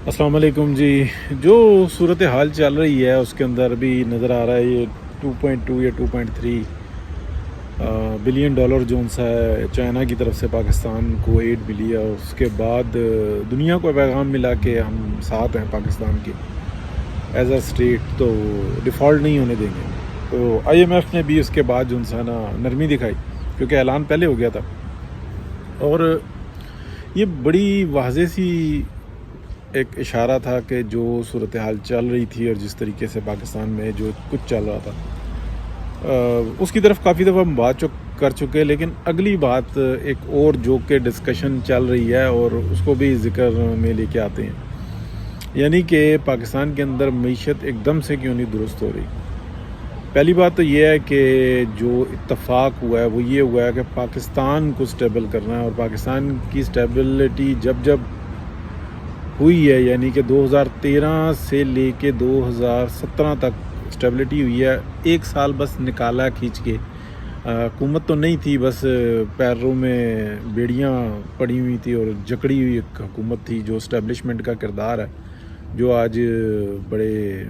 السلام علیکم جی. جو صورت حال چل رہی ہے اس کے اندر بھی نظر آ رہا ہے یہ 2.2 یا 2.3 بلین ڈالر جو ان سا ہے چائنا کی طرف سے پاکستان کو ایڈ ملی ہے. اس کے بعد دنیا کو پیغام ملا کہ ہم ساتھ ہیں پاکستان کے ایز اے اسٹیٹ, تو ڈیفالٹ نہیں ہونے دیں گے. تو آئی ایم ایف نے بھی اس کے بعد جو ان سا نا نرمی دکھائی, کیونکہ اعلان پہلے ہو گیا تھا. اور یہ بڑی واضح سی ایک اشارہ تھا کہ جو صورتحال چل رہی تھی اور جس طریقے سے پاکستان میں جو کچھ چل رہا تھا اس کی طرف کافی دفعہ ہم بات کر چکے, لیکن اگلی بات ایک اور جو کہ ڈسکشن چل رہی ہے اور اس کو بھی ذکر میں لے کے آتے ہیں, یعنی کہ پاکستان کے اندر معیشت ایک دم سے کیوں نہیں درست ہو رہی. پہلی بات تو یہ ہے کہ جو اتفاق ہوا ہے وہ یہ ہوا ہے کہ پاکستان کو سٹیبل کرنا ہے, اور پاکستان کی سٹیبلٹی جب ہوئی ہے, یعنی کہ 2013 سے لے کے 2017 تک سٹیبلٹی ہوئی ہے. ایک سال بس نکالا کھینچ کے, حکومت تو نہیں تھی, بس پیروں میں بیڑیاں پڑی ہوئی تھی اور جکڑی ہوئی ایک حکومت تھی جو اسٹیبلشمنٹ کا کردار ہے, جو آج بڑے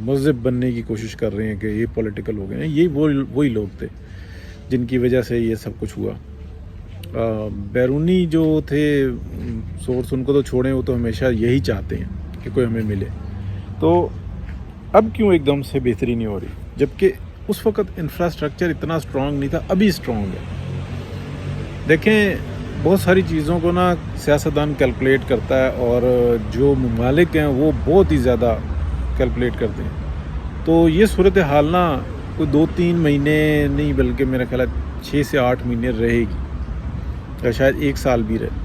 مہذب بننے کی کوشش کر رہے ہیں کہ یہ پولیٹیکل ہو گئے ہیں. یہ وہی لوگ تھے جن کی وجہ سے یہ سب کچھ ہوا. بیرونی جو تھے سورس ان کو تو چھوڑیں, وہ تو ہمیشہ یہی چاہتے ہیں کہ کوئی ہمیں ملے. تو اب کیوں ایک دم سے بہتری نہیں ہو رہی, جبکہ اس وقت انفراسٹرکچر اتنا اسٹرانگ نہیں تھا, ابھی اسٹرانگ ہے. دیکھیں بہت ساری چیزوں کو نا سیاستدان کیلکولیٹ کرتا ہے, اور جو ممالک ہیں وہ بہت ہی زیادہ کیلکولیٹ کرتے ہیں. تو یہ صورتحال نا کوئی 2-3 مہینے نہیں بلکہ میرا خیال ہے 6 سے 8 مہینے رہے گی, یا شاید 1 سال بھی رہے.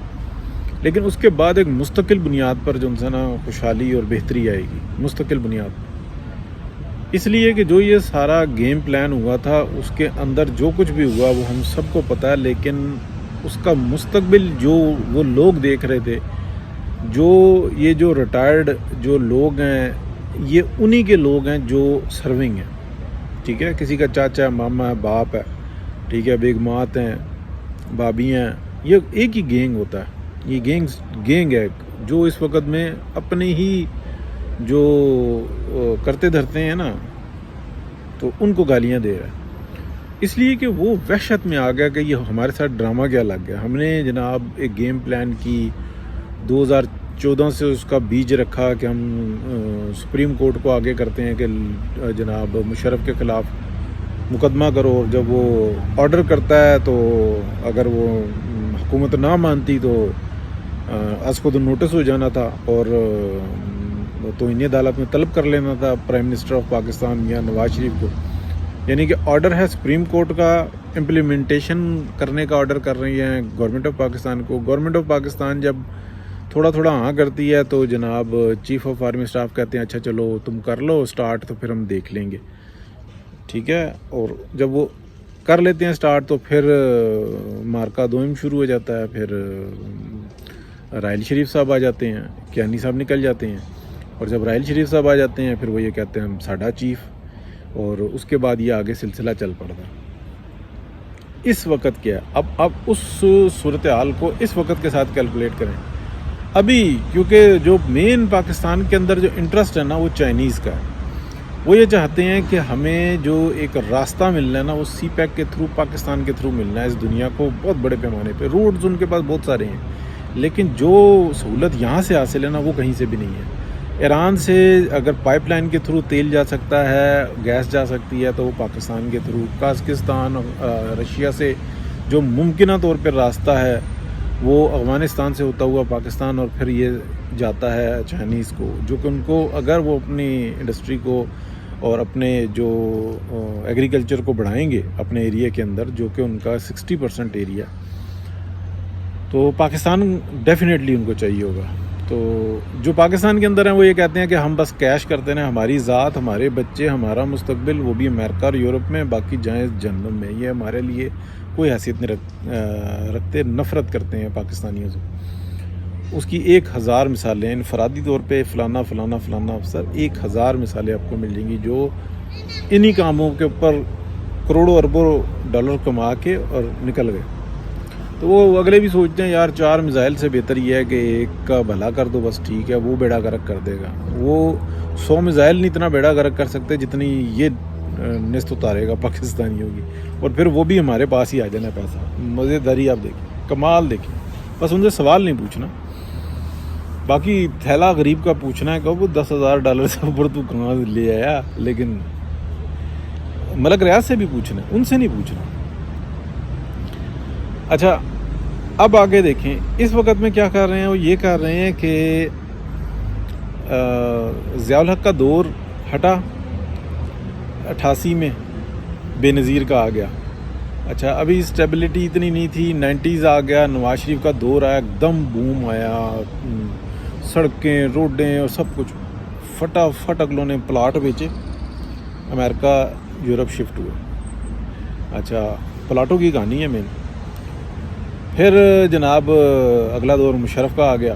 لیکن اس کے بعد ایک مستقل بنیاد پر جو ان سے نا خوشحالی اور بہتری آئے گی, مستقل بنیاد پر. اس لیے کہ جو یہ سارا گیم پلان ہوا تھا اس کے اندر جو کچھ بھی ہوا وہ ہم سب کو پتہ ہے, لیکن اس کا مستقبل جو وہ لوگ دیکھ رہے تھے, یہ جو ریٹائرڈ جو لوگ ہیں, یہ انہی کے لوگ ہیں جو سرونگ ہیں. ٹھیک ہے, کسی کا چاچا ہے, ماما ہے, باپ ہے, ٹھیک ہے, بیگمات ہیں, بھابھی ہیں. یہ ایک ہی گینگ ہوتا ہے, یہ گینگ ہے جو اس وقت میں اپنے ہی جو کرتے دھرتے ہیں نا, تو ان کو گالیاں دے رہا ہے. اس لیے کہ وہ وحشت میں آ گیا کہ یہ ہمارے ساتھ ڈرامہ کیا لگ گیا. ہم نے جناب ایک گیم پلان کی 2014 سے اس کا بیج رکھا کہ ہم سپریم کورٹ کو آگے کرتے ہیں کہ جناب مشرف کے خلاف مقدمہ کرو, اور جب وہ آرڈر کرتا ہے تو اگر وہ حکومت نہ مانتی تو از خود نوٹس ہو جانا تھا, اور توہین عدالت میں طلب کر لینا تھا prime minister of Pakistan Mian Nawaz Sharif کو. یعنی کہ آرڈر ہے سپریم کورٹ کا, امپلیمنٹیشن کرنے کا آرڈر کر رہی ہیں گورنمنٹ آف پاکستان کو. گورنمنٹ آف پاکستان جب تھوڑا ہاں کرتی ہے تو جناب چیف آف آرمی اسٹاف کہتے ہیں اچھا چلو تم کر لو سٹارٹ, تو پھر ہم دیکھ لیں گے. ٹھیک ہے, اور جب وہ کر لیتے ہیں سٹارٹ تو پھر مارکا دوئم شروع ہو جاتا ہے. پھر راحیل شریف صاحب آ جاتے ہیں, کیانی صاحب نکل جاتے ہیں, اور جب راحیل شریف صاحب آ جاتے ہیں پھر وہ یہ کہتے ہیں ہم ساڈا چیف, اور اس کے بعد یہ آگے سلسلہ چل پڑتا ہے. اس وقت کیا ہے, اب اس صورتحال کو اس وقت کے ساتھ کیلکولیٹ کریں. ابھی کیونکہ جو مین پاکستان کے اندر جو انٹرسٹ ہے نا وہ چائنیز کا ہے. وہ یہ چاہتے ہیں کہ ہمیں جو ایک راستہ ملنا ہے نا وہ سی پیک کے تھرو, پاکستان کے تھرو ملنا ہے اس دنیا کو بہت بڑے پیمانے پہ. روڈز ان کے پاس بہت سارے ہیں, لیکن جو سہولت یہاں سے حاصل ہے نا وہ کہیں سے بھی نہیں ہے. ایران سے اگر پائپ لائن کے تھرو تیل جا سکتا ہے, گیس جا سکتی ہے, تو وہ پاکستان کے تھرو. قازقستان, رشیا سے جو ممکنہ طور پر راستہ ہے وہ افغانستان سے ہوتا ہوا پاکستان, اور پھر یہ جاتا ہے چائنیز کو, جو کہ ان کو اگر وہ اپنی انڈسٹری کو اور اپنے جو ایگریکلچر کو بڑھائیں گے اپنے ایریا کے اندر, جو کہ ان کا 60% ایریا, تو پاکستان ڈیفینیٹلی ان کو چاہیے ہوگا. تو جو پاکستان کے اندر ہیں وہ یہ کہتے ہیں کہ ہم بس کیش کرتے ہیں, ہماری ذات, ہمارے بچے, ہمارا مستقبل, وہ بھی امریکہ اور یورپ میں, باقی جائیں جہنم میں. یہ ہمارے لیے کوئی حیثیت نہیں رکھتے, نفرت کرتے ہیں پاکستانیوں سے. اس کی 1000 مثالیں انفرادی طور پہ فلانا افسر, 1000 مثالیں آپ کو مل جائیں گی جو انہی کاموں کے اوپر کروڑوں اربوں ڈالر کما کے اور نکل گئے. تو وہ اگلے بھی سوچتے ہیں یار 4 میزائل سے بہتر یہ ہے کہ ایک کا بھلا کر دو بس، ٹھیک ہے، وہ بیڑا غرق کر دے گا. وہ 100 میزائل نہیں اتنا بیڑا غرق کر سکتے جتنی یہ نصف اتارے گا پاکستانیوں کی، اور پھر وہ بھی ہمارے پاس ہی آ جانا پیسہ. مزیداری آپ دیکھیں، کمال دیکھیں. بس ان سے سوال نہیں پوچھنا، باقی تھیلا غریب کا پوچھنا ہے کہ وہ $10,000 سے اوپر تو کہاں لے آیا. لیکن ملک ریاض سے بھی پوچھنا ہے، ان سے نہیں پوچھنا. اچھا اب آگے دیکھیں اس وقت میں کیا کر رہے ہیں. وہ یہ کر رہے ہیں کہ ضیاء الحق کا دور ہٹا 88 میں، بے نظیر کا آ گیا. اچھا ابھی اسٹیبلٹی اتنی نہیں تھی، 90s آ گیا، نواز شریف کا دور آیا، ایک دم بوم آیا، سڑکیں روڈیں اور سب کچھ فٹافٹ اگلوں نے پلاٹ بیچے، امریکہ یورپ شفٹ ہوئے. اچھا پلاٹوں کی کہانی ہے مین. پھر جناب اگلا دور مشرف کا آ گیا،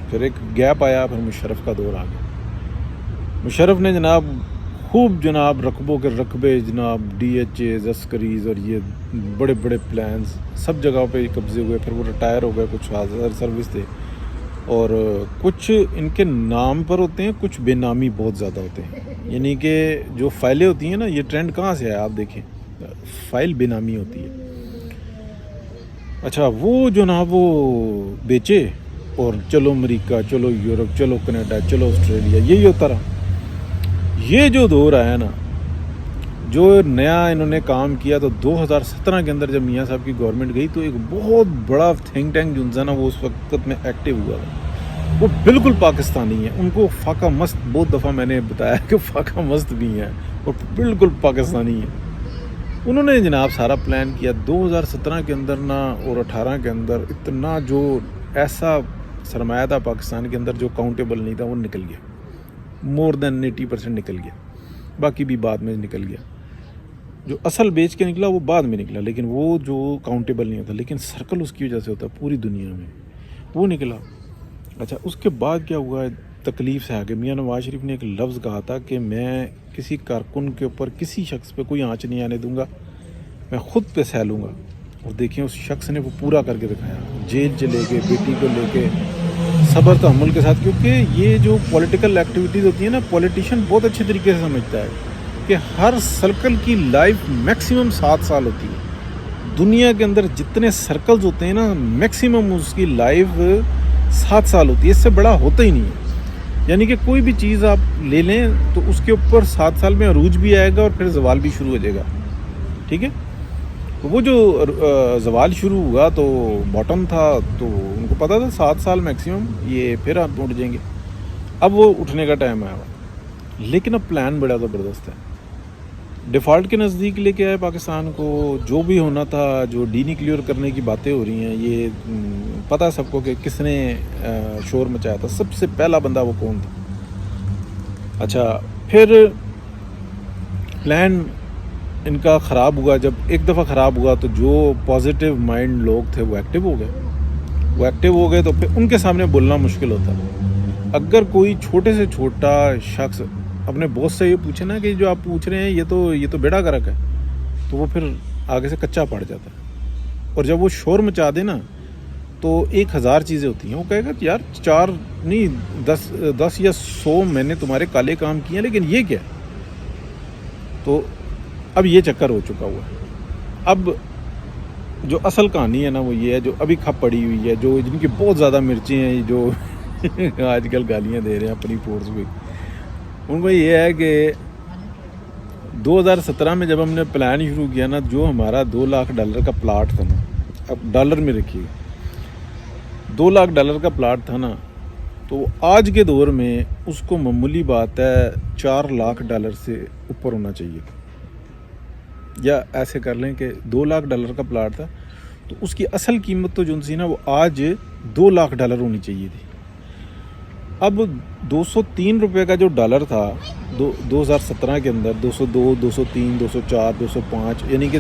پھر ایک گیپ آیا، پھر مشرف کا دور آ گیا. مشرف نے جناب خوب جناب رقبوں کے رقبے، جناب ڈی ایچ ایز، عسکریز اور یہ بڑے بڑے پلانز سب جگہوں پہ قبضے ہوئے. پھر وہ ریٹائر ہو گئے، کچھ حاضر سروس تھے، اور کچھ ان کے نام پر ہوتے ہیں، کچھ بے نامی بہت زیادہ ہوتے ہیں. یعنی کہ جو فائلیں ہوتی ہیں نا، یہ ٹرینڈ کہاں سے ہے آپ دیکھیں، فائل بے نامی ہوتی ہے. اچھا وہ جناب وہ بیچے اور چلو امریکہ، چلو یورپ، چلو کینیڈا، چلو آسٹریلیا، یہی ہوتا رہا. یہ جو دور آیا نا، جو نیا انہوں نے کام کیا، تو 2017 کے اندر جب میاں صاحب کی گورنمنٹ گئی تو ایک بہت بڑا تھنک ٹینک جو نا وہ اس وقت میں ایکٹیو ہوا تھا، وہ بالکل پاکستانی ہے. ان کو فاقہ مست، بہت دفعہ میں نے بتایا کہ فاقہ مست بھی ہیں اور بالکل پاکستانی ہیں. انہوں نے جناب سارا پلان کیا 2017 کے اندر نا اور 18 کے اندر. اتنا جو ایسا سرمایہ تھا پاکستان کے اندر جو کاؤنٹیبل نہیں تھا، وہ نکل گیا، مور دین 80% نکل گیا. باقی بھی بعد میں نکل گیا. جو اصل بیچ کے نکلا وہ بعد میں نکلا، لیکن وہ جو کاؤنٹیبل نہیں ہوتا، لیکن سرکل اس کی وجہ سے ہوتا پوری دنیا میں، وہ نکلا. اچھا اس کے بعد کیا ہوا ہے، تکلیف سے آگے میاں نواز شریف نے ایک لفظ کہا تھا کہ میں کسی کارکن کے اوپر، کسی شخص پہ کوئی آنچ نہیں آنے دوں گا، میں خود پہ سہ لوں گا. اور دیکھیں اس شخص نے وہ پورا کر کے دکھایا. جیل چلے گئے بیٹی کو لے کے، صبر تحمل کے ساتھ. کیونکہ یہ جو پولیٹیکل ایکٹیویٹیز ہوتی ہیں نا، پولیٹیشین بہت اچھے طریقے سے سمجھتا ہے کہ ہر سرکل کی لائف میکسیمم 7 سال ہوتی ہے. دنیا کے اندر جتنے سرکلز ہوتے ہیں نا، میکسیمم اس کی لائف 7 سال ہوتی ہے، اس سے بڑا ہوتا ہی نہیں ہے. یعنی کہ کوئی بھی چیز آپ لے لیں تو اس کے اوپر 7 سال میں عروج بھی آئے گا اور پھر زوال بھی شروع ہو جائے گا. ٹھیک ہے، وہ جو زوال شروع ہوا تو باٹم تھا، تو ان کو پتا تھا 7 سال میکسیمم یہ پھر آپ اٹھ جائیں گے. اب وہ اٹھنے کا ٹائم آیا ہوا، لیکن اب پلان بڑا زبردست ہے. ڈیفالٹ کے نزدیک لے کے آئے پاکستان کو. جو بھی ہونا تھا، جو ڈی نیوکلیئر کرنے کی باتیں ہو رہی ہیں، یہ پتہ ہے سب کو کہ کس نے شور مچایا تھا. سب سے پہلا بندہ وہ کون تھا. اچھا پھر پلان ان کا خراب ہوا. جب ایک دفعہ خراب ہوا تو جو پازیٹیو مائنڈ لوگ تھے وہ ایکٹیو ہو گئے. تو پھر ان کے سامنے بولنا مشکل ہوتا ہے. اگر کوئی چھوٹے سے چھوٹا شخص اپنے باس سے یہ پوچھے نا کہ جو آپ پوچھ رہے ہیں یہ تو بیڑا غرق ہے، تو وہ پھر آگے سے کچا پڑ جاتا ہے. اور جب وہ شور مچا دے نا تو 1000 چیزیں ہوتی ہیں. وہ کہے گا کہ یار 4 نہیں 10 یا 100 میں نے تمہارے کالے کام کیے ہیں، لیکن یہ کیا. تو اب یہ چکر ہو چکا ہوا ہے. اب جو اصل کہانی ہے نا وہ یہ ہے، جو ابھی کھپ پڑی ہوئی ہے، جو جن کی بہت زیادہ مرچیں ہیں، جو آج کل گالیاں دے رہے ہیں اپنی فورس پہ، ان کو یہ ہے کہ 2017 میں جب ہم نے پلان شروع کیا نا، جو ہمارا $2 لاکھ کا پلاٹ تھا نا، اب ڈالر میں رکھیے، $2 لاکھ کا پلاٹ تھا نا، تو آج کے دور میں اس کو معمولی بات ہے $4 لاکھ سے اوپر ہونا چاہیے. یا ایسے کر لیں کہ $2 لاکھ کا پلاٹ تھا تو اس کی اصل قیمت تو جو سی نا وہ آج $2 لاکھ ہونی چاہیے تھی. اب 203 روپے کا جو ڈالر تھا 2017 کے اندر، 202، 203، 204، 205، یعنی کہ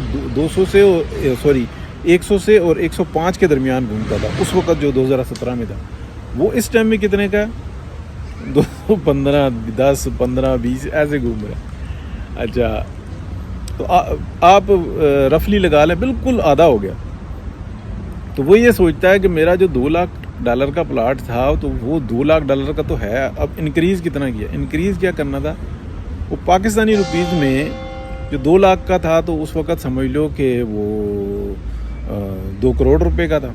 100 سے اور 105 کے درمیان گھومتا تھا اس وقت جو 2017 میں تھا. وہ اس ٹائم میں کتنے کا ہے؟ 215، 10، 15، 20 ایسے گھوم رہا ہے. اچھا تو آپ رفلی لگا لیں، بالکل آدھا ہو گیا. تو وہ یہ سوچتا ہے کہ میرا جو $2 لاکھ کا پلاٹ تھا تو وہ $2 لاکھ کا تو ہے، اب انکریز کتنا کیا، انکریز کیا کرنا تھا، وہ پاکستانی روپیز میں جو 2 لاکھ کا تھا تو اس وقت سمجھ لو کہ وہ 2 کروڑ روپے کا تھا،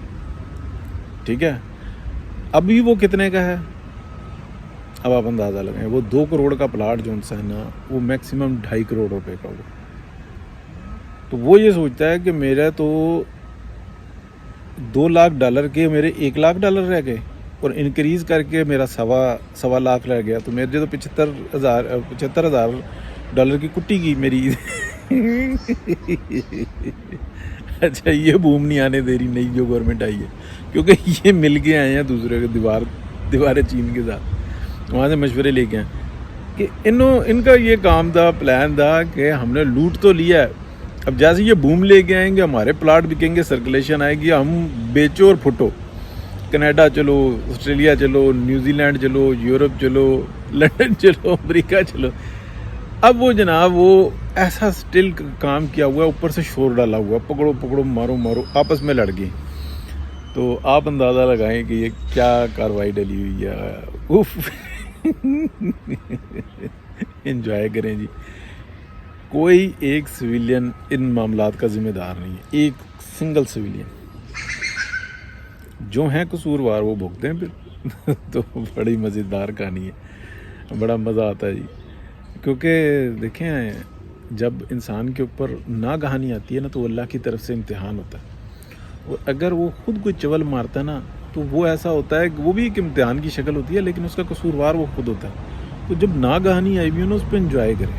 ٹھیک ہے. ابھی وہ کتنے کا ہے، اب آپ اندازہ لگائیں، وہ 2 کروڑ کا پلاٹ جو ہے نا وہ میکسیمم 2.5 کروڑ روپے کا ہوا. تو وہ یہ سوچتا ہے کہ میرا تو $2 لاکھ کے میرے $1 لاکھ رہ گئے اور انکریز کر کے میرا سوا لاکھ رہ گیا، تو میرے جو $75,000 کی کٹی کی میری. اچھا یہ بوم نہیں آنے دے رہی نئی جو گورنمنٹ آئی ہے، کیونکہ یہ مل کے آئے ہیں دوسرے کے دیواریں چین کے ساتھ، وہاں سے مشورے لے کے آئے کہ ان کا یہ کام تھا، پلان تھا کہ ہم نے لوٹ تو لیا ہے، اب جیسے یہ بوم لے کے آئیں گے ہمارے پلاٹ بکیں گے، سرکولیشن آئے گی، ہم بیچو اور پھٹو، کینیڈا چلو، آسٹریلیا چلو، نیوزی لینڈ چلو، یورپ چلو، لنڈن چلو، امریکہ چلو. اب وہ جناب وہ ایسا سٹل کام کیا ہوا ہے، اوپر سے شور ڈالا ہوا، پکڑو پکڑو، مارو مارو، آپس میں لڑ گئے. تو آپ اندازہ لگائیں کہ یہ کیا کاروائی ڈلی ہوئی ہے. اوف. انجوائے کریں جی. کوئی ایک سویلین ان معاملات کا ذمہ دار نہیں ہے، ایک سنگل سویلین. جو ہیں قصوروار وہ بھگتیں پھر. تو بڑی مزیدار کہانی ہے، بڑا مزہ آتا ہے جی. کیونکہ دیکھیں جب انسان کے اوپر ناگہانی آتی ہے نا تو اللہ کی طرف سے امتحان ہوتا ہے، اور اگر وہ خود کوئی چول مارتا ہے نا تو وہ ایسا ہوتا ہے کہ وہ بھی ایک امتحان کی شکل ہوتی ہے، لیکن اس کا قصوروار وہ خود ہوتا ہے. تو جب ناگہانی آئی بھی ہو نا اس پہ انجوائے کریں،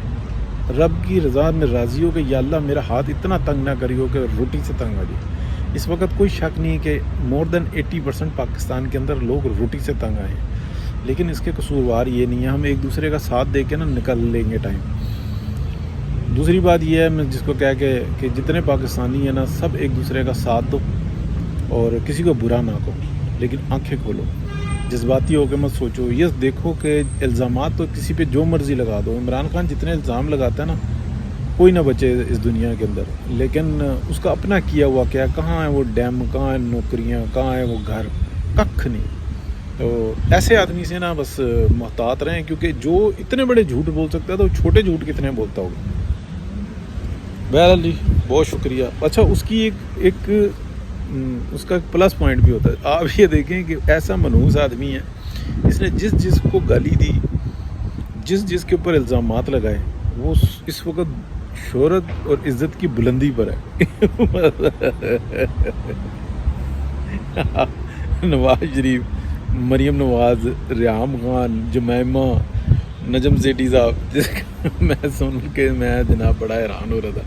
رب کی رضا میں راضی ہو کہ یا اللہ میرا ہاتھ اتنا تنگ نہ کری ہو کہ روٹی سے تنگ آ جائے. اس وقت کوئی شک نہیں کہ مور دین 80% پاکستان کے اندر لوگ روٹی سے تنگ آئے ہیں، لیکن اس کے قصوروار یہ نہیں ہے. ہم ایک دوسرے کا ساتھ دے کے نا نکل لیں گے ٹائم. دوسری بات یہ ہے میں جس کو کہہ کے کہ جتنے پاکستانی ہیں نا سب ایک دوسرے کا ساتھ دو اور کسی کو برا نہ کہو، لیکن آنکھیں کھولو، جذباتی ہو کے مت سوچو. یہ دیکھو کہ الزامات تو کسی پہ جو مرضی لگا دو. عمران خان جتنے الزام لگاتا ہے نا کوئی نہ بچے اس دنیا کے اندر، لیکن اس کا اپنا کیا ہوا کیا، کہاں ہے وہ ڈیم، کہاں ہے نوکریاں، کہاں ہے وہ گھر، ککھ نہیں. تو ایسے آدمی سے نا بس محتاط رہیں، کیونکہ جو اتنے بڑے جھوٹ بول سکتا ہے تو چھوٹے جھوٹ کتنے بولتا ہوگا. بہرحال جی بہت شکریہ. اچھا اس کی ایک اس کا پلس پوائنٹ بھی ہوتا ہے. آپ یہ دیکھیں کہ ایسا منحوس آدمی ہے، اس نے جس کو گالی دی، جس کے اوپر الزامات لگائے، وہ اس وقت شہرت اور عزت کی بلندی پر ہے. نواز شریف، مریم نواز، ریحام خان، جمائمہ، نجم سیٹھی صاحب، میں سن کے میں جناب بڑا حیران ہو رہا تھا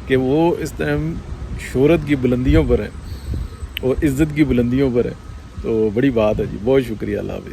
کہ وہ اس ٹائم شہرت کی بلندیوں پر ہے اور عزت کی بلندیوں پر ہے. تو بڑی بات ہے جی. بہت شکریہ. اللہ حافظ.